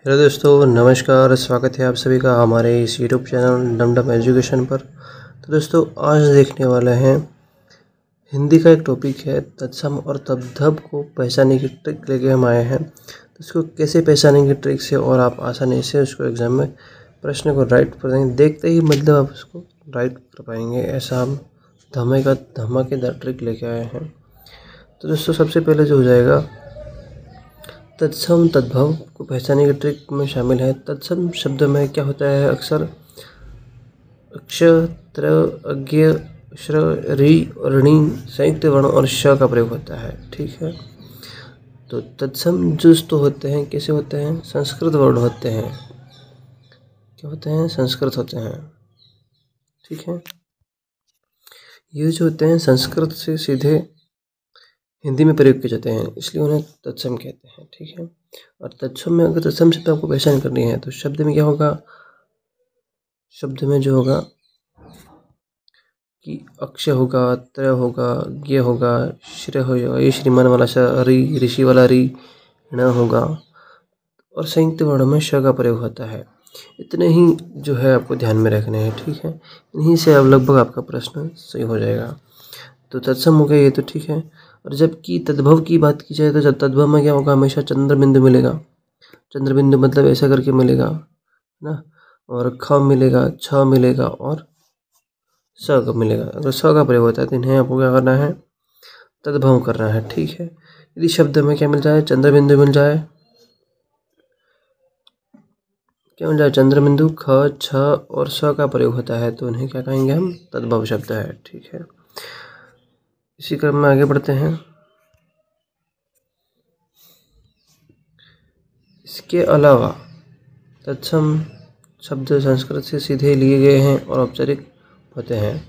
Hello दोस्तों, नमस्कार। स्वागत है आप सभी का हमारे इस यूट्यूब चैनल डमडम एजुकेशन पर। तो दोस्तों, आज देखने वाले हैं हिंदी का एक टॉपिक है तत्सम और तद्भव को पहचानने की ट्रिक लेके हम आए हैं। तो इसको कैसे पहचानें की ट्रिक से और आप आसानी से उसको एग्जाम में प्रश्न को राइट कर देंगे, देखते ही मतलब आप उसको राइट कर पाएंगे, ऐसा हम धमाकेदार ट्रिक लेके आए हैं। तो दोस्तों, सबसे पहले जो हो जाएगा तत्सम तद्भव को पहचानने की ट्रिक में शामिल है। तत्सम शब्द में क्या होता है, अक्सर अक्ष, त्र, अज्ञ, श्र, रि, ऋणी, संयुक्त वर्ण और श का प्रयोग होता है। ठीक है, तो तत्सम जुज तो होते हैं, कैसे होते हैं, संस्कृत वर्ण होते हैं। क्या होते हैं, संस्कृत होते हैं। ठीक है, ये जो होते हैं संस्कृत से सीधे हिंदी में प्रयोग किए जाते हैं, इसलिए उन्हें तत्सम कहते हैं। ठीक है, और तत्सम में अगर तत्सम शब्द आपको पहचान करनी है तो शब्द में क्या होगा, शब्द में जो होगा कि अक्ष होगा, त्र होगा, ज्ञ होगा, श्र होगा, ये श्रीमान वाला श, रि, ऋषि वाला रि, ण होगा और संयुक्त वर्ण में श का प्रयोग होता है। इतने ही जो है आपको ध्यान में रखने हैं। ठीक है, इन्हीं से अब लगभग आपका प्रश्न सही हो जाएगा। तो तत्सम हो गया ये, तो ठीक है। और जबकि तद्भव की बात की जाए तो जब तद्भव में क्या होगा, हमेशा चंद्र बिंदु मिलेगा। चंद्र बिंदु मतलब ऐसा करके मिलेगा ना, और ख मिलेगा, छ मिलेगा और स का मिलेगा। अगर स का प्रयोग होता है तो इन्हें आपको क्या करना है, तद्भव करना है। ठीक है, यदि शब्द में क्या मिल जाए, चंद्र बिंदु मिल जाए, क्या मिल जाए, चंद्र बिंदु, ख, छ और स का प्रयोग होता है तो उन्हें क्या कहेंगे हम, तद्भव शब्द है। ठीक है, इसी क्रम में आगे बढ़ते हैं। इसके अलावा तत्सम शब्द संस्कृत से सीधे लिए गए हैं और औपचारिक होते हैं,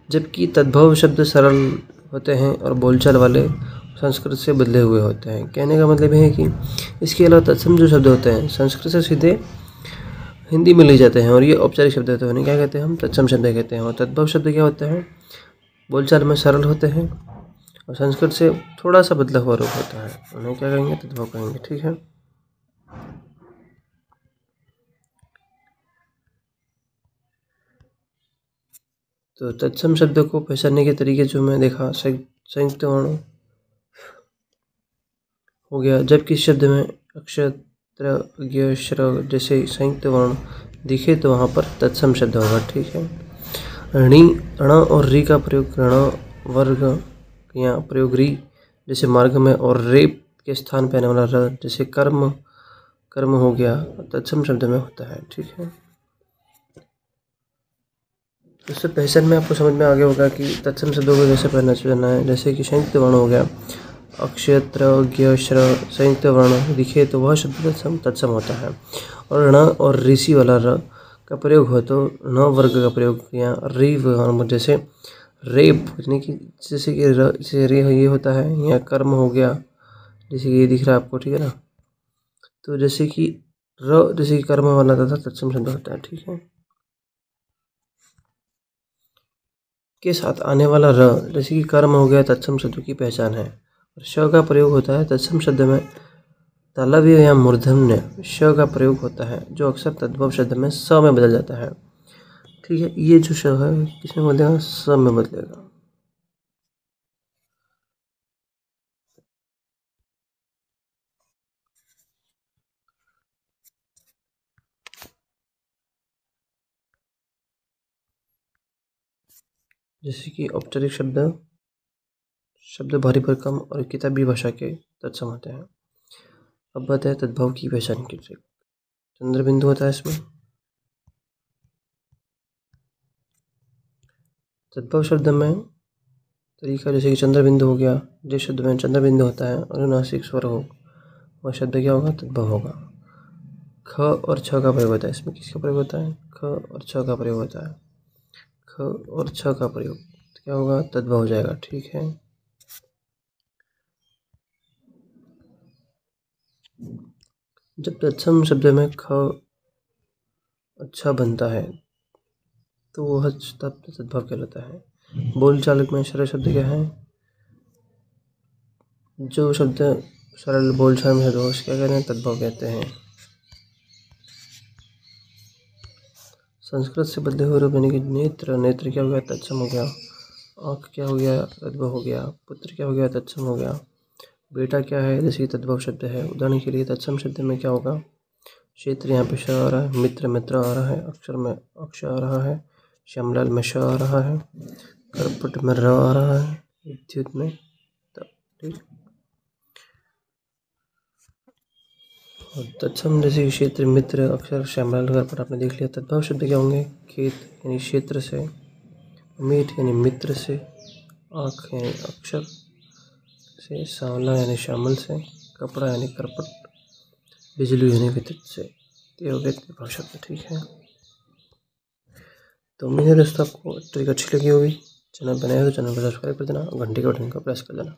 जबकि तद्भव शब्द सरल होते हैं और बोलचाल वाले संस्कृत से बदले हुए होते हैं। कहने का मतलब है कि इसके अलावा तत्सम जो शब्द होते हैं संस्कृत से सीधे हिंदी में ले जाते हैं और ये औपचारिक शब्द होते हैं, उन्हें क्या कहते हैं, हम तत्सम शब्द कहते हैं। और तद्भव शब्द क्या होते हैं, बोलचाल में सरल होते हैं और संस्कृत से थोड़ा सा बदला हुआ रूप होता है, उन्हें क्या कहेंगे, तद्भव कहेंगे। ठीक है, तो तत्सम शब्द को पहचानने के तरीके जो मैं देखा, संयुक्त वर्ण हो गया, जबकि इस शब्द में अक्षर, त्र, ज्ञ, श्र जैसे संयुक्त वर्ण दिखे तो वहाँ पर तत्सम शब्द होगा। ठीक है, ऋणी, ण और री का प्रयोग ऋण वर्ग या प्रयोग री जैसे मार्ग में, और रेप के स्थान पर आने वाला र जैसे कर्म हो गया, तत्सम शब्द में होता है। ठीक है, इससे पहचान में आपको समझ में आ गया होगा कि तत्सम शब्दों को कैसे पहचानना है। जैसे कि संयुक्त वर्ण हो गया, अक्षत्र, ज्ञ, श्र संयुक्त वर्ण दिखे तो वह शब्द तत्सम होता है। और ण और ऋषि वाला र का प्रयोग हो तो ण वर्ग का प्रयोग या री जैसे रेप, यानी कि जैसे कि जैसे रे ये होता है, या कर्म हो गया जैसे कि ये दिख रहा है आपको। ठीक है ना, तो जैसे कि र जैसे कि कर्म वाला तथा तत्सम शब्द होता है। ठीक है, के साथ आने वाला र जैसे कि कर्म हो गया, तत्सम शब्द की पहचान है। और श का प्रयोग होता है तत्सम शब्द में, तालव्य या मूर्धन्य श का प्रयोग होता है जो अक्सर तद्भव शब्द में स में बदल जाता है। ठीक है, ये जो श है किसमें बदलेगा, स में बदलेगा। जैसे कि औपचारिक शब्द भारी भरकम और किताबी भाषा के तत्सम होते हैं। अब बात है तद्भव की पहचान की ट्रिक। चंद्र बिंदु होता है इसमें, तद्भव शब्द में तरीका जैसे कि चंद्र बिंदु हो गया, जिस शब्द में चंद्र बिंदु होता है और अनुनासिक स्वर हो वह शब्द क्या होगा, तद्भव होगा। ख और छ का प्रयोग होता है इसमें, किसका प्रयोग होता है, ख और छ का प्रयोग होता है, ख और छ का प्रयोग तो क्या होगा, तद्भव हो जाएगा। ठीक है, जब तत्सम शब्द में ख अच्छा बनता है तो वह तब तद्भव कहलाता है। बोलचाल में सरल शब्द क्या है, जो शब्द सरल बोलचाल में है तो उसको क्या कहते हैं, तद्भव कहते हैं। संस्कृत से बदले हुए रूप यानी कि नेत्र, नेत्र क्या हो गया तत्सम हो गया। आँख क्या हो गया तद्भव हो गया। पुत्र क्या हो गया तत्सम हो गया। बेटा क्या है जैसे तद्भव शब्द है, उदाहरण के लिए तत्सम शब्द में क्या होगा, क्षेत्र यहाँ पे श आ रहा है, मित्र मित्र आ रहा है, अक्षर में अक्ष आ रहा है, श्यामलाल में श आ रहा है, करपट में र आ रहा है, विद्युत में त। ठीक। और तत्सम जैसे क्षेत्र मित्र अक्षर श्यामलाल करपट आपने देख लिया। तद्भव शब्द क्या होंगे, खेत यानी क्षेत्र से, मीठ यानी मित्र से, आँख यानी अक्षर से, सांवला यानी श्यामल से, कपड़ा यानी करपट, बिजली यानी विद्युत से। ये हो गए तद्भव शब्द। ठीक है, तो मेरे दोस्तों आपको ट्रिक अच्छी लगी होगी। चैनल बनाया तो चैनल को सब्सक्राइब कर देना और घंटी के बटन को प्रेस कर देना।